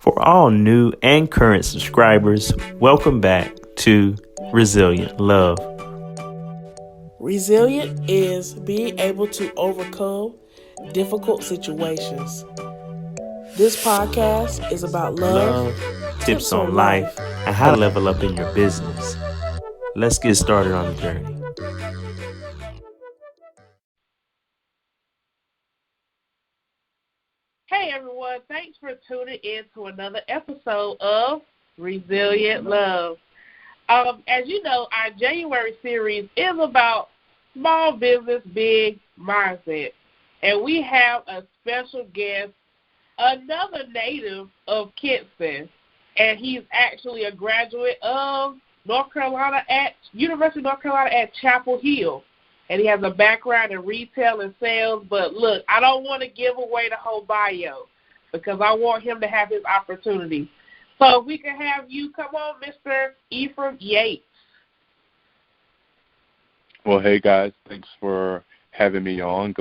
For all new and current subscribers, welcome back to Resilient Love. Resilient is being able to overcome difficult situations. This podcast is about love, tips on life, and how to level up in your business. Let's get started on the journey. Hey everyone, thanks for tuning in to another episode of Resilient Love. As you know, our January series is about small business, big mindset. And we have a special guest, another native of Kinston, and he's actually a graduate of University of North Carolina at Chapel Hill. And he has a background in retail and sales. But look, I don't want to give away the whole bio because I want him to have his opportunity. So if we can have you come on, Mr. Ephraim Yates. Well, hey, guys. Thanks for having me on.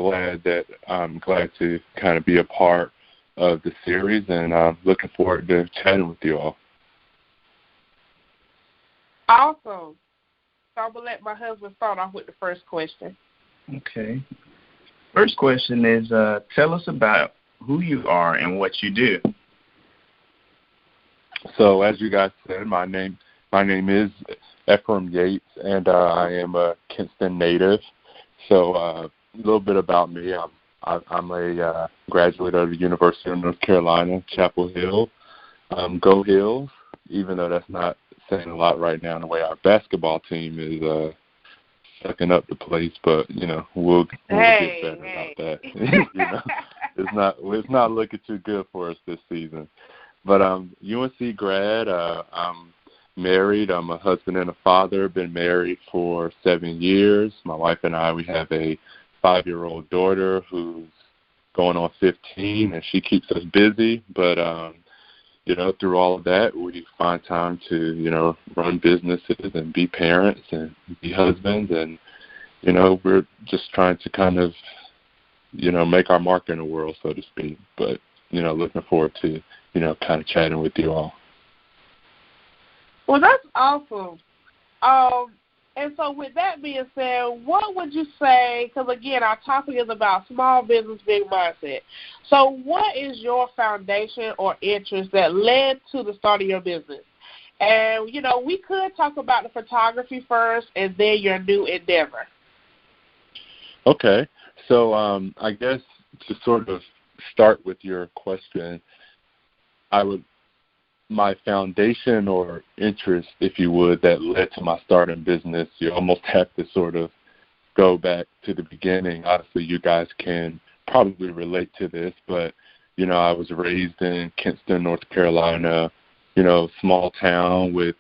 I'm glad to kind of be a part of the series, and I'm looking forward to chatting with you all. Awesome. So I'm going to let my husband start off with the first question. Okay. First question is, tell us about who you are and what you do. So as you guys said, my name is Ephraim Yates, and I am a Kinston native. So a little bit about me. I'm a graduate of the University of North Carolina, Chapel Hill. Go Hills, even though that's not saying a lot right now in the way our basketball team is sucking up the place, but we'll get better about that. It's not looking too good for us this season. But UNC grad, I'm married. I'm a husband and a father. Been married for 7 years. My wife and I, we have a 5-year-old daughter who's going on 15, and she keeps us busy. But through all of that, we find time to, run businesses and be parents and be husbands. And, we're just trying to kind of, make our mark in the world, so to speak. But, looking forward to, kind of chatting with you all. Well, that's awesome. And so with that being said, what would you say, because, again, our topic is about small business, big mindset. So what is your foundation or interest that led to the start of your business? And, we could talk about the photography first and then your new endeavor. Okay. So I guess to sort of start with your question, my foundation or interest, if you would, that led to my starting business, you almost have to sort of go back to the beginning. Obviously, you guys can probably relate to this, but, I was raised in Kinston, North Carolina, small town with,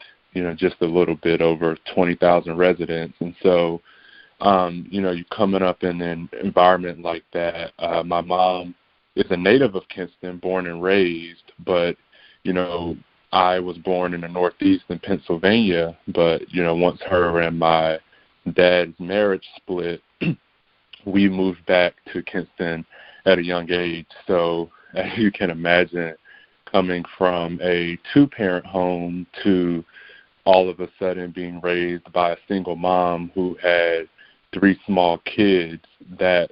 just a little bit over 20,000 residents. And so, you coming up in an environment like that. My mom is a native of Kinston, born and raised, but I was born in the Northeast in Pennsylvania, but, once her and my dad's marriage split, we moved back to Kinston at a young age. So as you can imagine, coming from a 2-parent home to all of a sudden being raised by a single mom who had 3 small kids, that,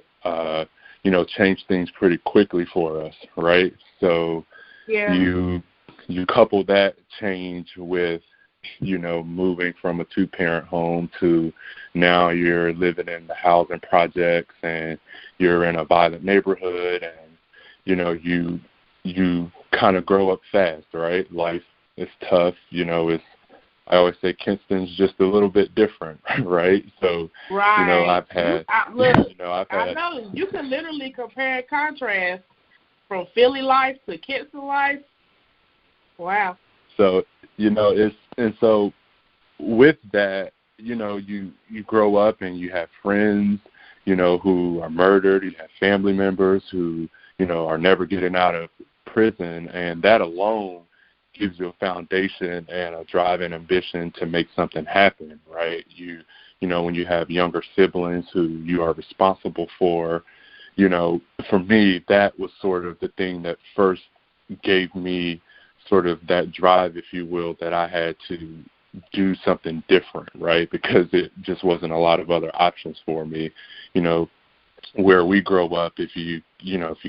changed things pretty quickly for us, right? So yeah. You couple that change with, moving from a 2-parent home to now you're living in the housing projects and you're in a violent neighborhood, and, you kind of grow up fast, right? Life is tough. I always say Kinston's just a little bit different, right? So, right. I know you can literally compare and contrast from Philly life to Kinston life. Wow. So, so with that, you grow up and you have friends, who are murdered. You have family members who, are never getting out of prison. And that alone gives you a foundation and a drive and ambition to make something happen, right? When you have younger siblings who you are responsible for, for me, that was sort of the thing that first gave me sort of that drive, if you will, that I had to do something different, right? Because it just wasn't a lot of other options for me. You know, where we grow up, if you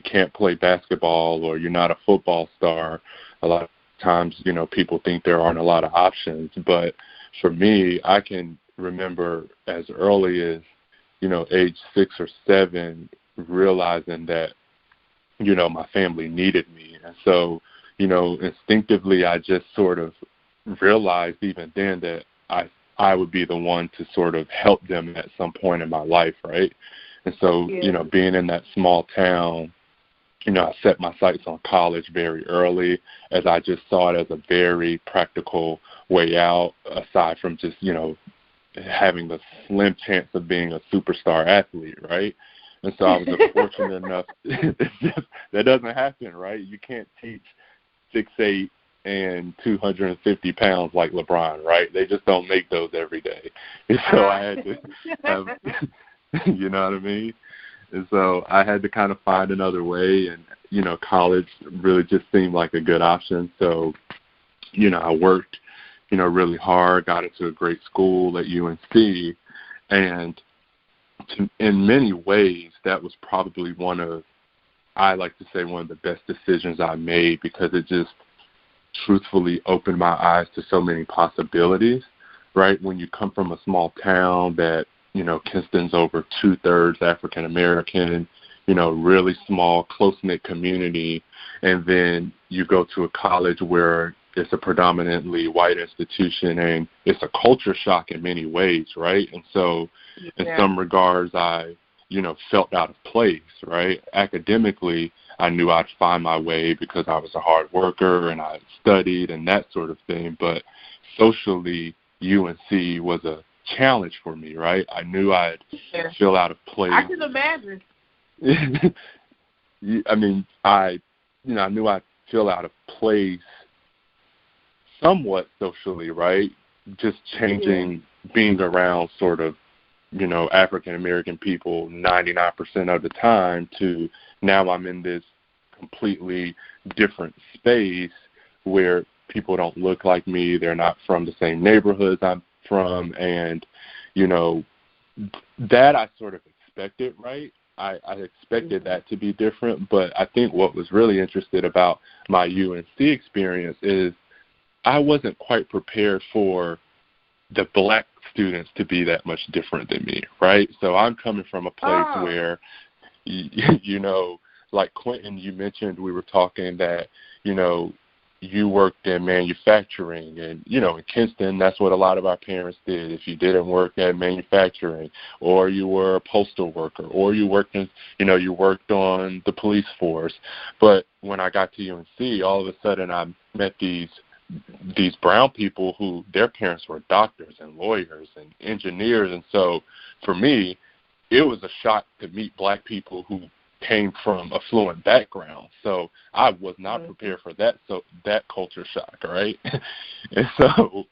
can't play basketball or you're not a football star, a lot of times, you know, people think there aren't a lot of options. But for me, I can remember as early as, you know, age 6 or 7, realizing that, you know, my family needed me. And so, you know, instinctively, I just sort of realized even then that I would be the one to sort of help them at some point in my life, right? And so, you know, being in that small town, you know, I set my sights on college very early, as I just saw it as a very practical way out, aside from just, you know, having the slim chance of being a superstar athlete, right? And so I was fortunate enough. That doesn't happen, right? You can't teach 6'8" and 250 pounds like LeBron, right? They just don't make those every day. And so I had to have, you know what I mean? And so I had to kind of find another way, and, you know, college really just seemed like a good option. So, you know, I worked, you know, really hard, got into a great school at UNC, and in many ways that was probably I like to say one of the best decisions I made, because it just truthfully opened my eyes to so many possibilities, right? When you come from a small town that, you know, Kinston's over 2/3 African American, you know, really small, close-knit community, and then you go to a college where it's a predominantly white institution, and it's a culture shock in many ways, right? And so in some regards, I, you know, felt out of place, right? Academically, I knew I'd find my way because I was a hard worker and I studied and that sort of thing. But socially, UNC was a challenge for me, right? I knew I'd feel out of place. I can imagine. I mean, I knew I'd feel out of place somewhat socially, right? Just changing, being around sort of, you know, African American people 99% of the time, to now I'm in this completely different space where people don't look like me, they're not from the same neighborhoods I'm from, and, you know, that I sort of expected, right? I expected that to be different, but I think what was really interesting about my UNC experience is I wasn't quite prepared for the black students to be that much different than me, right? So I'm coming from a place where, you know, like Quentin, you mentioned, we were talking that, you know, you worked in manufacturing, and, you know, in Kinston, that's what a lot of our parents did. If you didn't work at manufacturing, or you were a postal worker, or you worked in, you know, you worked on the police force. But when I got to UNC, all of a sudden I met these brown people who their parents were doctors and lawyers and engineers. And so for me, it was a shock to meet black people who came from affluent backgrounds. So I was not prepared for that. So that culture shock, right? And so,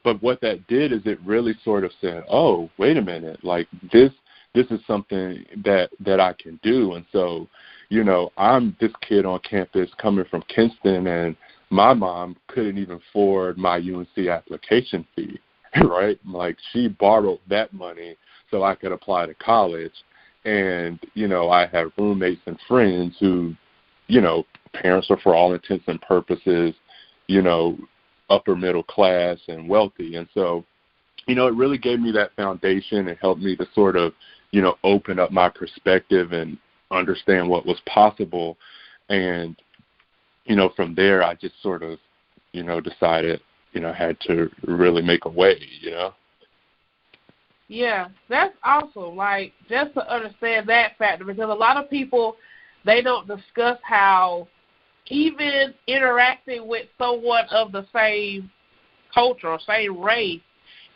but what that did is it really sort of said, oh, wait a minute, like this is something that I can do. And so, you know, I'm this kid on campus coming from Kinston, and my mom couldn't even afford my UNC application fee, right? Like, she borrowed that money so I could apply to college. And, you know, I have roommates and friends who, you know, parents are, for all intents and purposes, you know, upper middle class and wealthy. And so, you know, it really gave me that foundation and helped me to sort of, you know, open up my perspective and understand what was possible. And, you know, from there, I just sort of, you know, decided, you know, I had to really make a way, you know. Yeah, that's awesome. Like, just to understand that factor, because a lot of people, they don't discuss how even interacting with someone of the same culture or same race,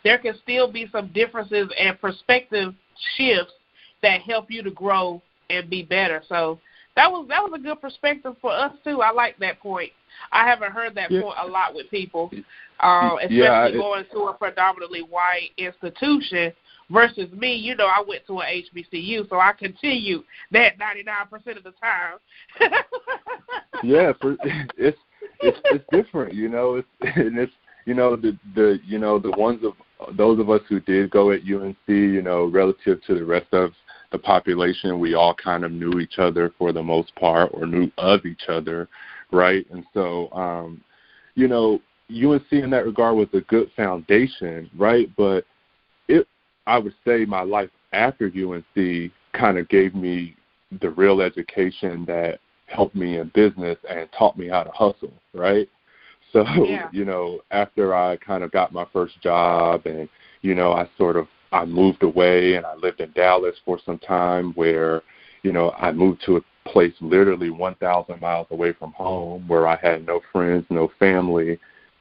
there can still be some differences and perspective shifts that help you to grow and be better. So that was a good perspective for us too. I like that point. I haven't heard that point a lot with people, especially going to a predominantly white institution Versus me, you know, I went to an HBCU, so I continued that 99% of the time. Yeah, it's different, you know. It's you know the ones of those of us who did go at UNC, you know, relative to the rest of the population, we all kind of knew each other for the most part, or knew of each other, right? And so, you know, UNC in that regard was a good foundation, right? But I would say my life after UNC kind of gave me the real education that helped me in business and taught me how to hustle, right? So, you know, after I kind of got my first job and, you know, I moved away and I lived in Dallas for some time where, you know, I moved to a place literally 1,000 miles away from home where I had no friends, no family.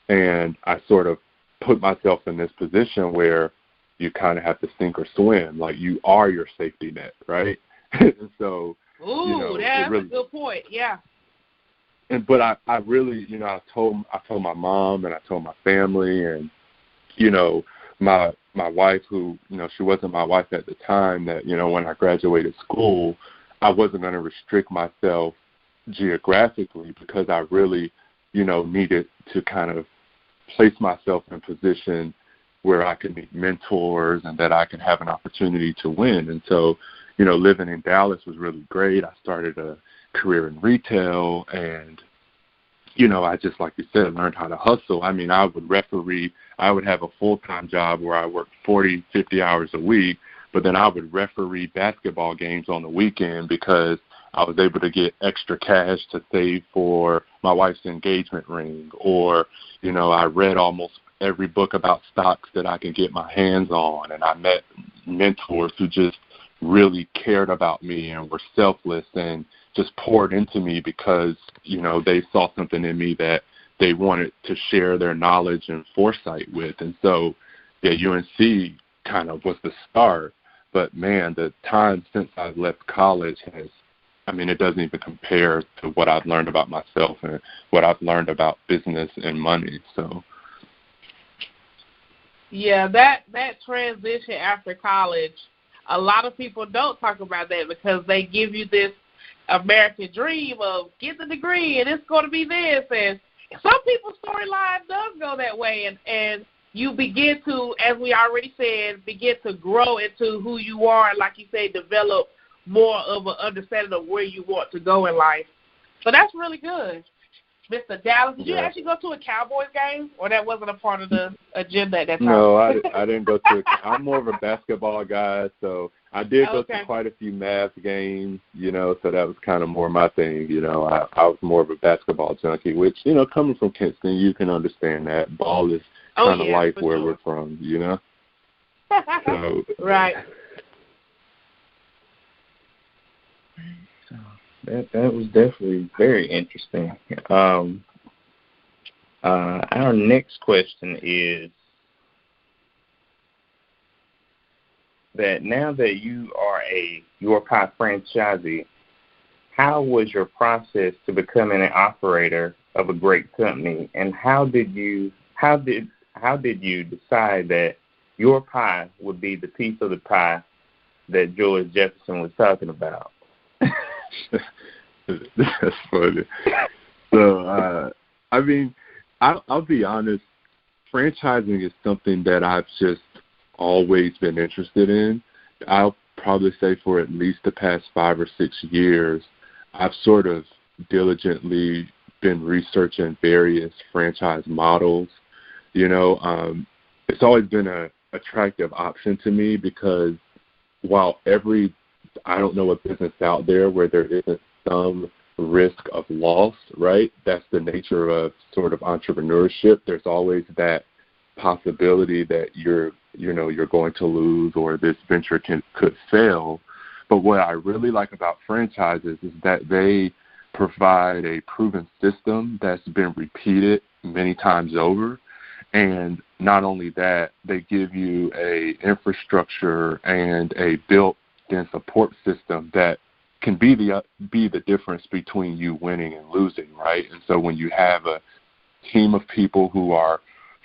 And I sort of put myself in this position where you kind of have to sink or swim. Like, you are your safety net, right? And so, you know, that's a good point. Yeah. But I really, you know, I told my mom and I told my family, and, you know, my wife, who, you know, she wasn't my wife at the time, that, you know, when I graduated school, I wasn't going to restrict myself geographically, because I really, you know, needed to kind of place myself in position where I could meet mentors and that I could have an opportunity to win. And so, you know, living in Dallas was really great. I started a career in retail, and, you know, I just, like you said, learned how to hustle. I mean, I would referee. I would have a full-time job where I worked 40, 50 hours a week, but then I would referee basketball games on the weekend because I was able to get extra cash to save for my wife's engagement ring. Or, you know, I read almost every book about stocks that I could get my hands on, and I met mentors who just really cared about me and were selfless and just poured into me because, you know, they saw something in me that they wanted to share their knowledge and foresight with. And so, yeah, UNC kind of was the start. But, man, the time since I left college it doesn't even compare to what I've learned about myself and what I've learned about business and money. So, yeah, that transition after college, a lot of people don't talk about that because they give you this American dream of get the degree and it's going to be this. And some people's storyline does go that way. And you begin to, as we already said, begin to grow into who you are. And like you say, develop more of an understanding of where you want to go in life. So that's really good. Mr. Dallas, did you actually go to a Cowboys game, or that wasn't a part of the agenda at that time? No, I didn't go to I'm more of a basketball guy, so I did go to quite a few Mavs games, you know, so that was kind of more my thing. You know, I was more of a basketball junkie, which, you know, coming from Kinston, you can understand that. Ball is kind of life where we're from, you know. So, right. That was definitely very interesting. Our next question is that now that you are a Your Pie franchisee, how was your process to becoming an operator of a great company, and how did you decide that Your Pie would be the piece of the pie that George Jefferson was talking about? That's funny. So, I'll be honest. Franchising is something that I've just always been interested in. I'll probably say for at least the past 5 or 6 years, I've sort of diligently been researching various franchise models. You know, it's always been an attractive option to me because while I don't know a business out there where there isn't some risk of loss, right? That's the nature of sort of entrepreneurship. There's always that possibility that you're going to lose or this venture could fail. But what I really like about franchises is that they provide a proven system that's been repeated many times over. And not only that, they give you a infrastructure and a built-in support system that can be the difference between you winning and losing, right? And so when you have a team of people who are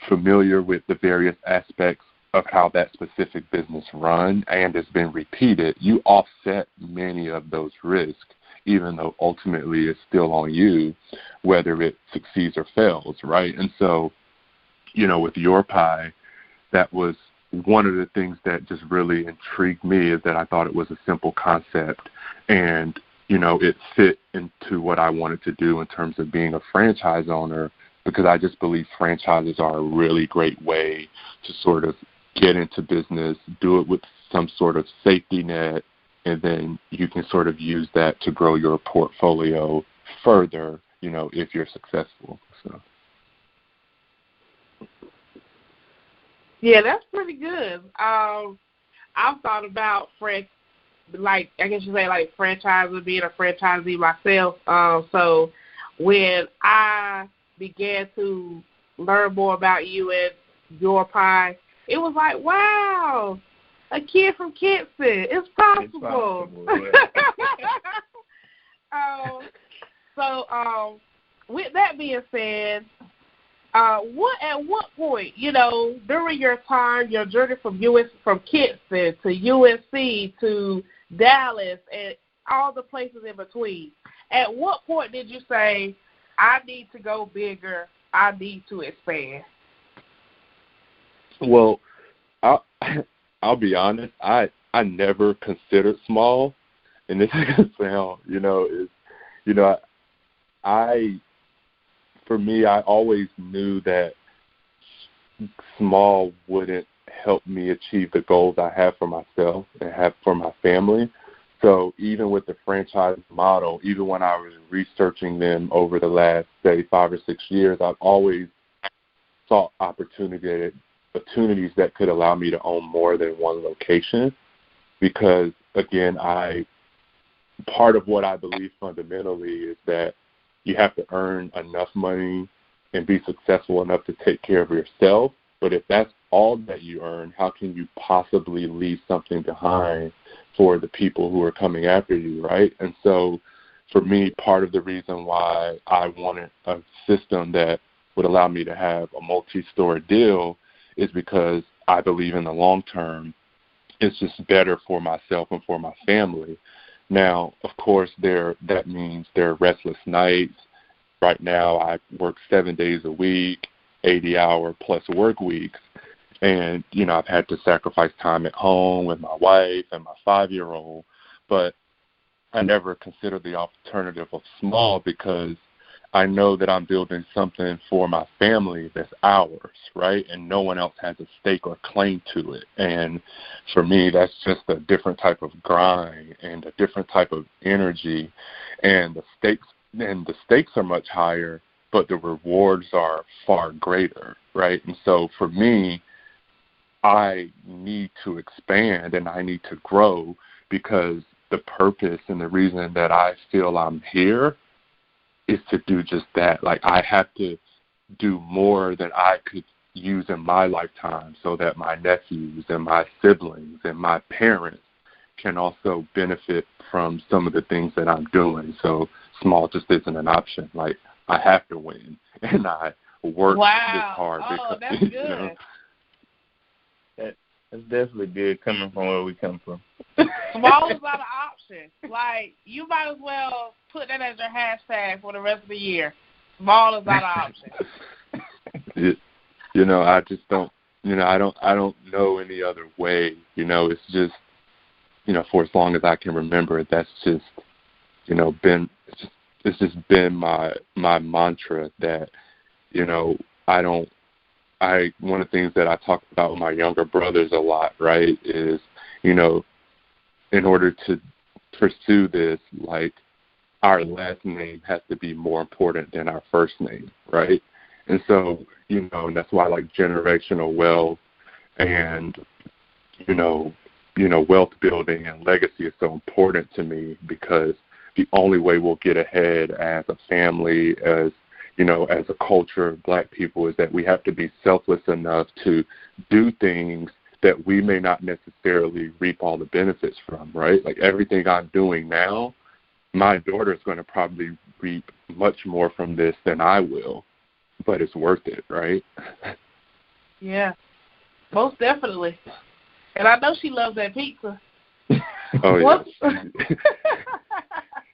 familiar with the various aspects of how that specific business run and has been repeated, you offset many of those risks, even though ultimately it's still on you, whether it succeeds or fails, right? And so, with Your Pie, that was one of the things that just really intrigued me, is that I thought it was a simple concept, and it fit into what I wanted to do in terms of being a franchise owner, because I just believe franchises are a really great way to sort of get into business, do it with some sort of safety net, and then you can sort of use that to grow your portfolio further, if you're successful. So. Yeah, that's pretty good. I've thought about like franchising, being a franchisee myself. So when I began to learn more about you and Your Pie, it was like, wow, a kid from Kinston, it's possible. So with that being said, at what point, during your time, your journey from Kinston to USC to Dallas and all the places in between, at what point did you say, I need to go bigger, I need to expand? Well, I'll be honest, I never considered small, and this is going to sound, for me, I always knew that small wouldn't help me achieve the goals I have for myself and have for my family. So even with the franchise model, even when I was researching them over the last, say, 5 or 6 years, I've always sought opportunities that could allow me to own more than one location, because, again, part of what I believe fundamentally is that you have to earn enough money and be successful enough to take care of yourself. But if that's all that you earn, how can you possibly leave something behind for the people who are coming after you, right? And so for me, part of the reason why I wanted a system that would allow me to have a multi-store deal is because I believe in the long term, it's just better for myself and for my family. Now, of course, that means there are restless nights. Right now, I work 7 days a week, 80-hour plus work weeks. And, I've had to sacrifice time at home with my wife and my 5-year-old. But I never considered the alternative of small, because I know that I'm building something for my family that's ours, right? And no one else has a stake or claim to it. And for me, that's just a different type of grind and a different type of energy. And the stakes are much higher, but the rewards are far greater, right? And so for me, I need to expand and I need to grow, because the purpose and the reason that I feel I'm here is to do just that. Like, I have to do more than I could use in my lifetime, so that my nephews and my siblings and my parents can also benefit from some of the things that I'm doing. So small just isn't an option. Like, I have to win, and I work this hard. Oh, because, that's good. That's definitely good coming from where we come from. Small is not an option. Like, you might as well put that as your hashtag for the rest of the year. Small is not an option. I just don't. I don't know any other way. It's just, for as long as I can remember, that's just, it's just been my mantra that, one of the things that I talk about with my younger brothers a lot, right, is, in order to pursue this, like, our last name has to be more important than our first name, right? And so, and that's why, like, generational wealth and, wealth building and legacy is so important to me, because the only way we'll get ahead as a family, as a culture of Black people, is that we have to be selfless enough to do things that we may not necessarily reap all the benefits from, right? Like, everything I'm doing now, my daughter's going to probably reap much more from this than I will, but it's worth it, right? Yeah. Most definitely. And I know she loves that pizza. Oh, yeah. What?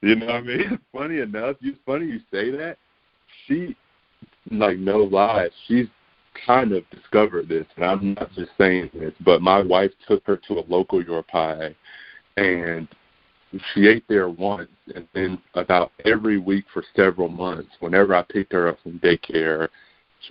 You know what I mean? Funny enough, it's funny you say that. She, like, no lie, she's kind of discovered this, and I'm not just saying this, but my wife took her to a local Your Pie, and she ate there once, and then about every week for several months, whenever I picked her up from daycare,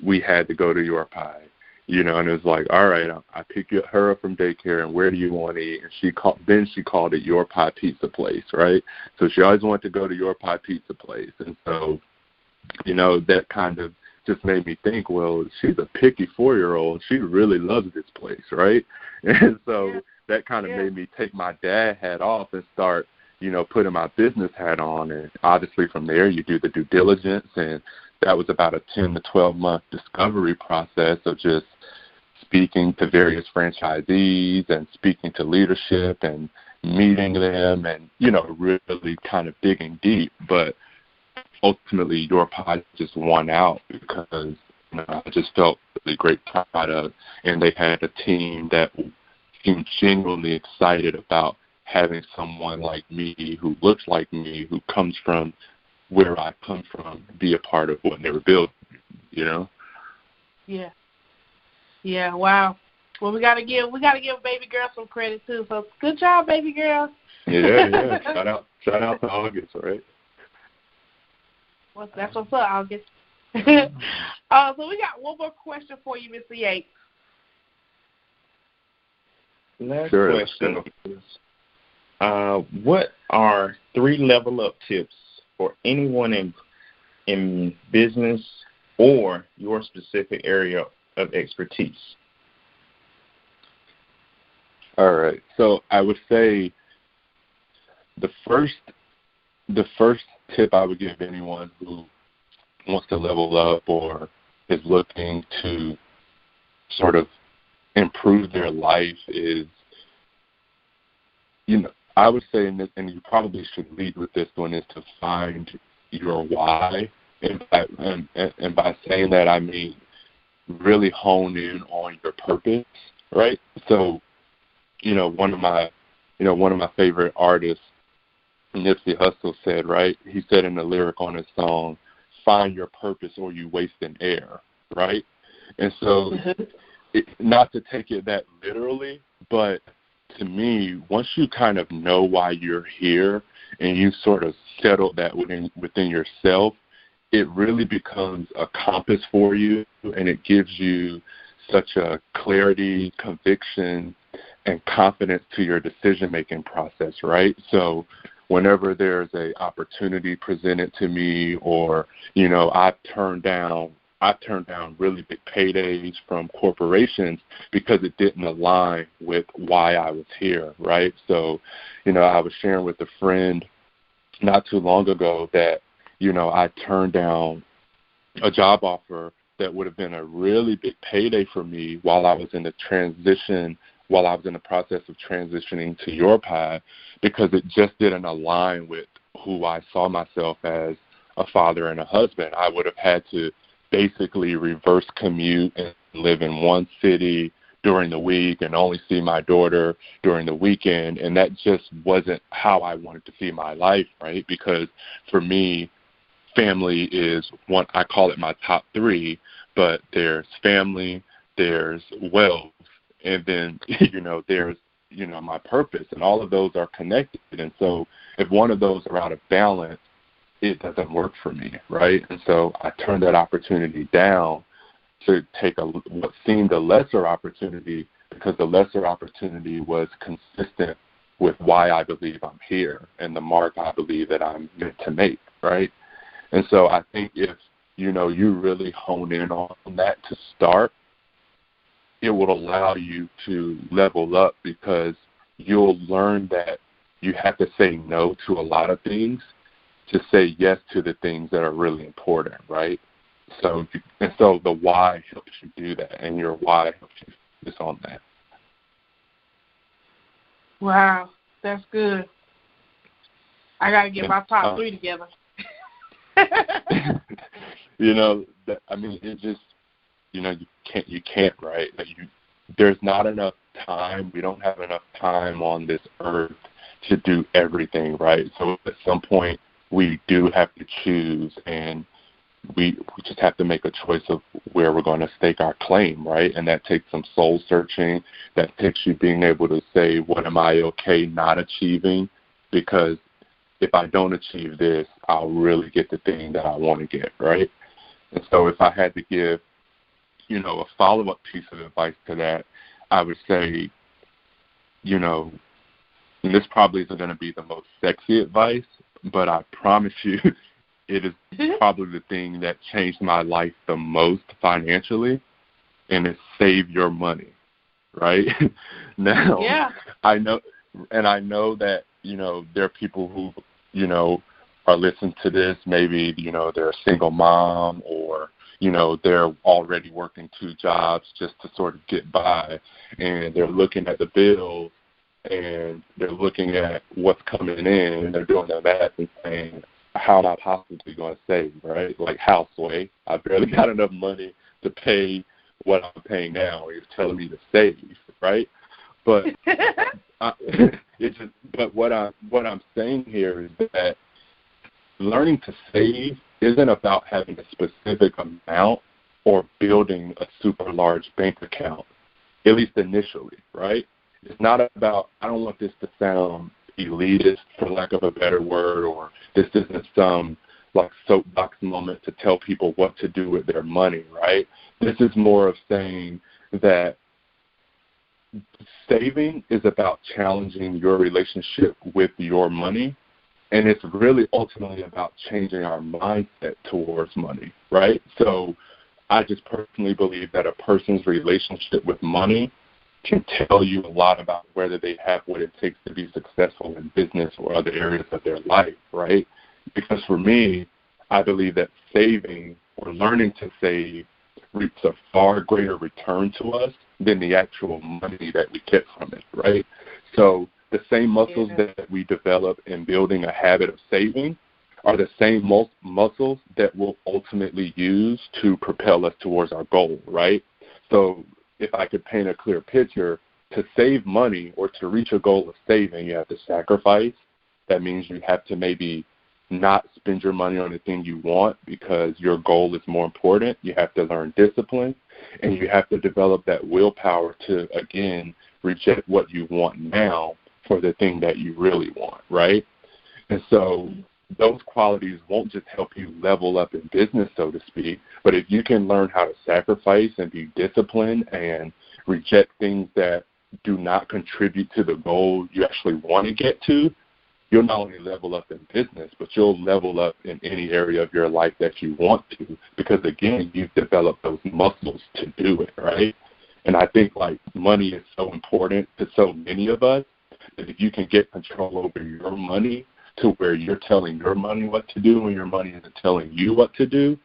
we had to go to Your Pie. You know, and it was like, all right, I pick her up from daycare, and where do you want to eat? And she called it Your Pie Pizza Place, right? So she always wanted to go to Your Pie Pizza Place. And so, you know, that kind of just made me think, well, she's a picky 4-year-old. She really loves this place, right? And so that kind of made me take my dad hat off and start, you know, putting my business hat on. And obviously from there you do the due diligence, and that was about a 10 to 12-month discovery process of just speaking to various franchisees and speaking to leadership and meeting them and, you know, really kind of digging deep. But ultimately, Your Pie just won out because, you know, I just felt really great product, and they had a team that seemed genuinely excited about having someone like me who looks like me, who comes from where I come from, be a part of what they were building, you know? Yeah. Yeah, wow. Well, we gotta give baby girl some credit too. So good job, baby girl. Yeah. Shout out to August, right? Well, that's what's up, August. So we got one more question for you, Mr. Yates. Last Sure. question. What are 3 level up tips for anyone in business or your specific area of expertise? All right. So I would say the first tip I would give anyone who wants to level up or is looking to sort of improve their life is, you know, I would say, and you probably should lead with this one, is to find your why. And by saying that, I mean really hone in on your purpose, right? So, you know, one of my favorite artists, Nipsey Hussle, said, right? He said in the lyric on his song, "Find your purpose or you waste an air," right? And so, not to take it that literally, but to me, once you kind of know why you're here and you sort of settle that within yourself, it really becomes a compass for you, and it gives you such a clarity, conviction, and confidence to your decision-making process, right? So whenever there's a opportunity presented to me, or, you know, I've turned down really big paydays from corporations because it didn't align with why I was here, right? So, you know, I was sharing with a friend not too long ago that, you know, I turned down a job offer that would have been a really big payday for me while I was in the process of transitioning to Your Pie, because it just didn't align with who I saw myself as a father and a husband. I would have had to basically reverse commute and live in one city during the week and only see my daughter during the weekend, and that just wasn't how I wanted to see my life, right? Because for me, family is one, I call it my top 3, but there's family, there's wealth, and then, you know, there's, you know, my purpose, and all of those are connected. And so if one of those are out of balance, it doesn't work for me, right? And so I turned that opportunity down to take what seemed a lesser opportunity, because the lesser opportunity was consistent with why I believe I'm here and the mark I believe that I'm meant to make, right? And so I think if, you know, you really hone in on that to start, it will allow you to level up, because you'll learn that you have to say no to a lot of things to say yes to the things that are really important, right? So the why helps you do that, and your why helps you focus on that. Wow, that's good. I got to get my top 3 together. You know, I mean, it just, you know, you can't, right? Like there's not enough time. We don't have enough time on this earth to do everything, right? So at some point, we do have to choose, and we just have to make a choice of where we're going to stake our claim, right? And that takes some soul searching. That takes you being able to say, what am I okay not achieving? Because if I don't achieve this, I'll really get the thing that I want to get, right? And so if I had to give, a follow-up piece of advice to that, I would say, and this probably isn't going to be the most sexy advice, but I promise you it is probably the thing that changed my life the most financially, and it's save your money, right? Now, yeah. I know that, there are people who, are listening to this. Maybe, they're a single mom, or, they're already working 2 jobs just to sort of get by, and they're looking at the bills, and they're looking at what's coming in, and they're doing the math and saying, how am I possibly going to save, right? Like, Houseway, I barely got enough money to pay what I'm paying now. You're telling me to save, right? But but what I'm saying here is that learning to save isn't about having a specific amount or building a super large bank account, at least initially, right? It's not about, I don't want this to sound elitist, for lack of a better word, or this isn't some like soapbox moment to tell people what to do with their money, right? This is more of saying that saving is about challenging your relationship with your money, and it's really ultimately about changing our mindset towards money, right? So I just personally believe that a person's relationship with money can tell you a lot about whether they have what it takes to be successful in business or other areas of their life, right? Because for me, I believe that saving or learning to save reaps a far greater return to us than the actual money that we get from it, right? So the same muscles that we develop in building a habit of saving are the same muscles that we'll ultimately use to propel us towards our goal, right? So if I could paint a clear picture, to save money or to reach a goal of saving, you have to sacrifice. That means you have to maybe not spend your money on the thing you want because your goal is more important. You have to learn discipline, and you have to develop that willpower to, again, reject what you want now for the thing that you really want, right? And so those qualities won't just help you level up in business, so to speak, but if you can learn how to sacrifice and be disciplined and reject things that do not contribute to the goal you actually want to get to, you'll not only level up in business, but you'll level up in any area of your life that you want to, because, again, you've developed those muscles to do it, right? And I think, like, money is so important to so many of us that if you can get control over your money to where you're telling your money what to do and your money isn't telling you what to do,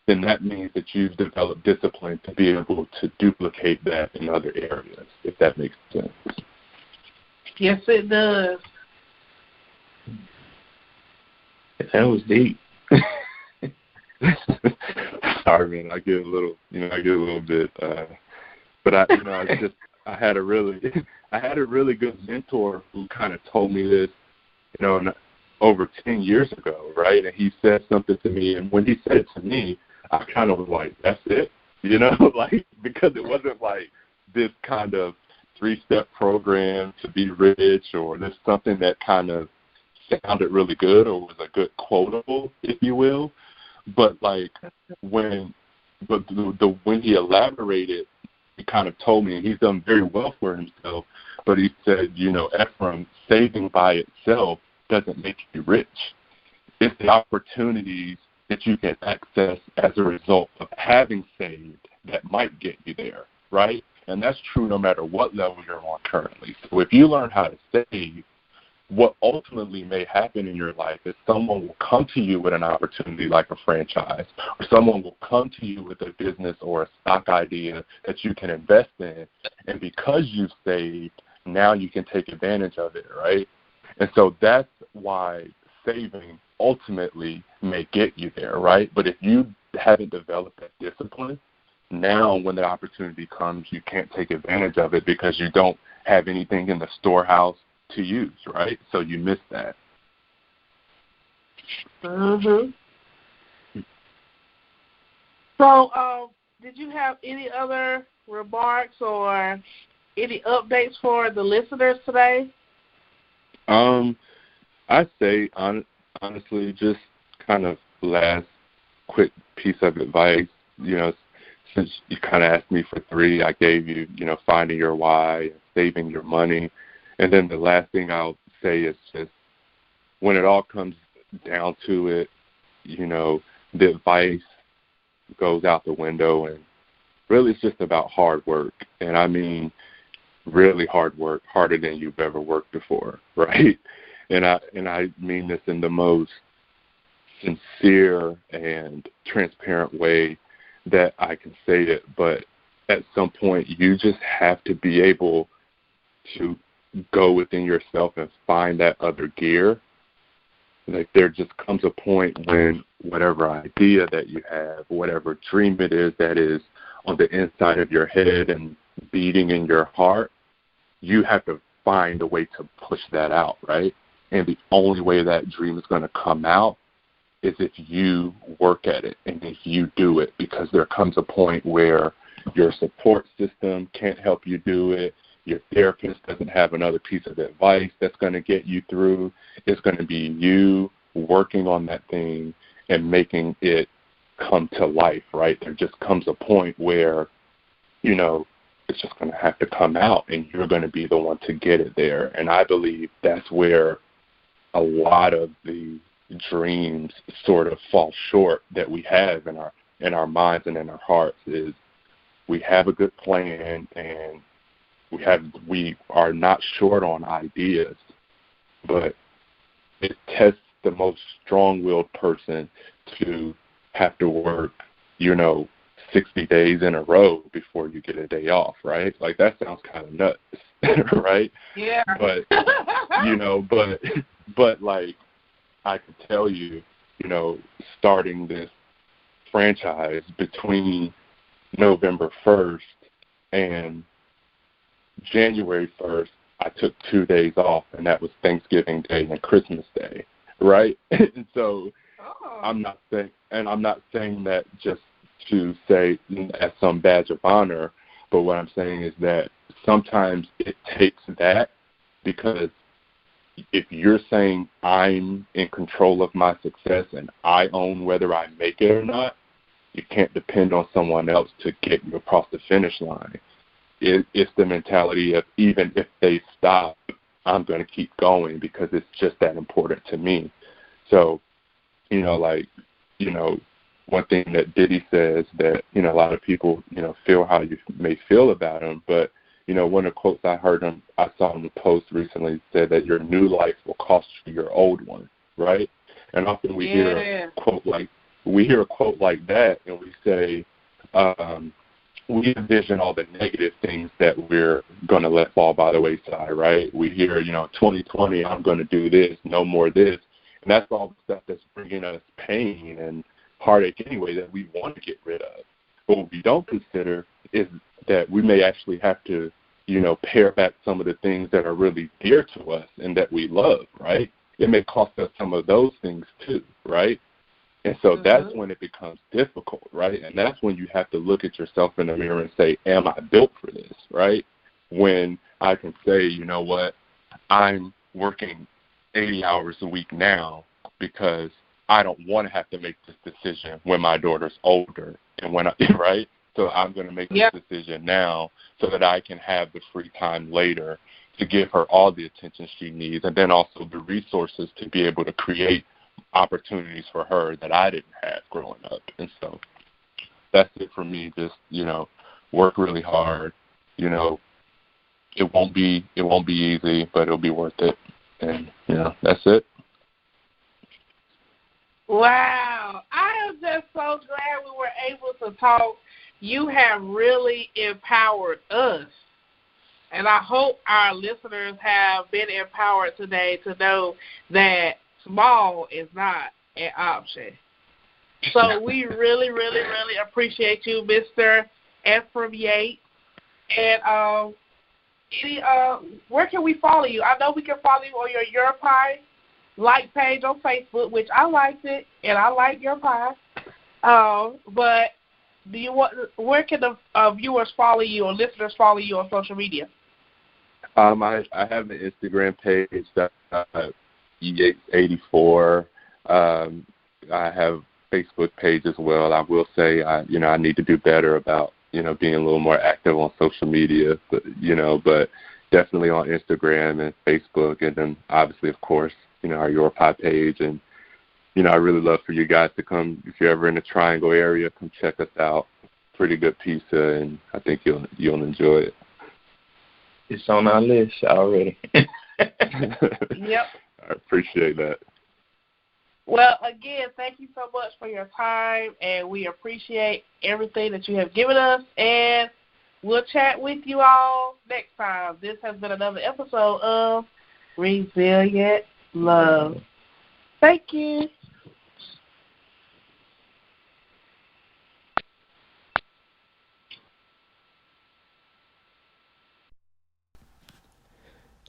then that means that you've developed discipline to be able to duplicate that in other areas, if that makes sense. Yes, it does. That was deep. Sorry, man. I get a little bit. But I had a really good mentor who kind of told me this, over 10 years ago, right? And he said something to me, and when he said it to me, I kind of was like, that's it, like, because it wasn't like this kind of 3-step program to be rich, or this something that kind of sounded really good or was a good quotable, if you will. But like when he elaborated, he kind of told me, and he's done very well for himself, but he said, Ephraim, saving by itself doesn't make you rich. It's the opportunities that you can access as a result of having saved that might get you there, right? And that's true no matter what level you're on currently. So if you learn how to save, what ultimately may happen in your life is someone will come to you with an opportunity like a franchise, or someone will come to you with a business or a stock idea that you can invest in, and because you've saved, now you can take advantage of it, right? And so that's why saving ultimately may get you there, right? But if you haven't developed that discipline now when the opportunity comes, you can't take advantage of it because you don't have anything in the storehouse to use, right? So you miss that. Mhm. So, did you have any other remarks or any updates for the listeners today? I'd say, honestly, just kind of last quick piece of advice, since you kind of asked me for 3, I gave you, finding your why, saving your money. And then the last thing I'll say is just when it all comes down to it, the advice goes out the window, and really it's just about hard work. And I mean really hard work, harder than you've ever worked before, right? And I mean this in the most sincere and transparent way that I can say it, but at some point you just have to be able to go within yourself and find that other gear. Like there just comes a point when whatever idea that you have, whatever dream it is that is on the inside of your head and beating in your heart, you have to find a way to push that out, right? And the only way that dream is going to come out is if you work at it and if you do it, because there comes a point where your support system can't help you do it. Your therapist doesn't have another piece of advice that's going to get you through. It's going to be you working on that thing and making it come to life, right? There just comes a point where, it's just going to have to come out and you're going to be the one to get it there. And I believe that's where a lot of the dreams sort of fall short that we have in our minds and in our hearts is we have a good plan and we are not short on ideas, but it tests the most strong-willed person to have to work, 60 days in a row before you get a day off, right? Like that sounds kind of nuts, right? Yeah. But but like I could tell you, starting this franchise between November 1st and January 1st, I took 2 days off, and that was Thanksgiving Day and Christmas Day, right? And so I'm not saying that just to say as some badge of honor, but what I'm saying is that sometimes it takes that, because if you're saying I'm in control of my success and I own whether I make it or not, you can't depend on someone else to get you across the finish line. It's the mentality of even if they stop, I'm going to keep going because it's just that important to me. So, one thing that Diddy says that, a lot of people, feel how you may feel about him, but, one of the quotes I saw him post recently said that your new life will cost you your old one, right? And often we hear a quote like that, and we say, we envision all the negative things that we're going to let fall by the wayside, right? We hear, 2020, I'm going to do this, no more this. And that's all the stuff that's bringing us pain and heartache anyway that we want to get rid of. But what we don't consider is that we may actually have to, pare back some of the things that are really dear to us and that we love, right? It may cost us some of those things too, right? And so that's when it becomes difficult, right? And that's when you have to look at yourself in the mirror and say, am I built for this, right? When I can say, you know what, I'm working 80 hours a week now because I don't want to have to make this decision when my daughter's older and right? So I'm going to make this decision now so that I can have the free time later to give her all the attention she needs, and then also the resources to be able to create opportunities for her that I didn't have growing up. And so that's it for me. Just, work really hard. It won't be easy, but it'll be worth it. And, that's it. Wow. I am just so glad we were able to talk. You have really empowered us. And I hope our listeners have been empowered today to know that small is not an option. So we really, really, really appreciate you, Mr. Ephraim Yates. And where can we follow you? I know we can follow you on your pie like page on Facebook, which I liked it, and I like your pie. But where can the viewers follow you or listeners follow you on social media? I have an Instagram page that Yates84. I have a Facebook page as well. I will say I need to do better about being a little more active on social media, but definitely on Instagram and Facebook, and then obviously, of course, our Your Pie page. And I really love for you guys to come, if you're ever in the Triangle area, come check us out. Pretty good pizza, and I think you'll enjoy it. It's on our list already. Yep. I appreciate that. Well, again, thank you so much for your time, and we appreciate everything that you have given us, and we'll chat with you all next time. This has been another episode of Resilient Love. Thank you.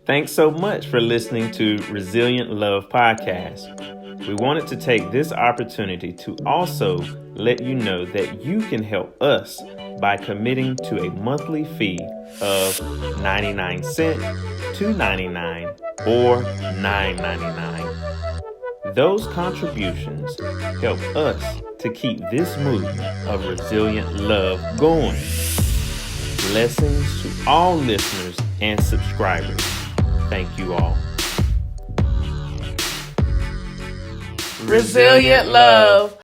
Thanks so much for listening to Resilient Love Podcast. We wanted to take this opportunity to also let you know that you can help us by committing to a monthly fee of 99 cents, $2.99, or $9.99. Those contributions help us to keep this movement of resilient love going. Blessings to all listeners and subscribers. Thank you all. Resilient Love.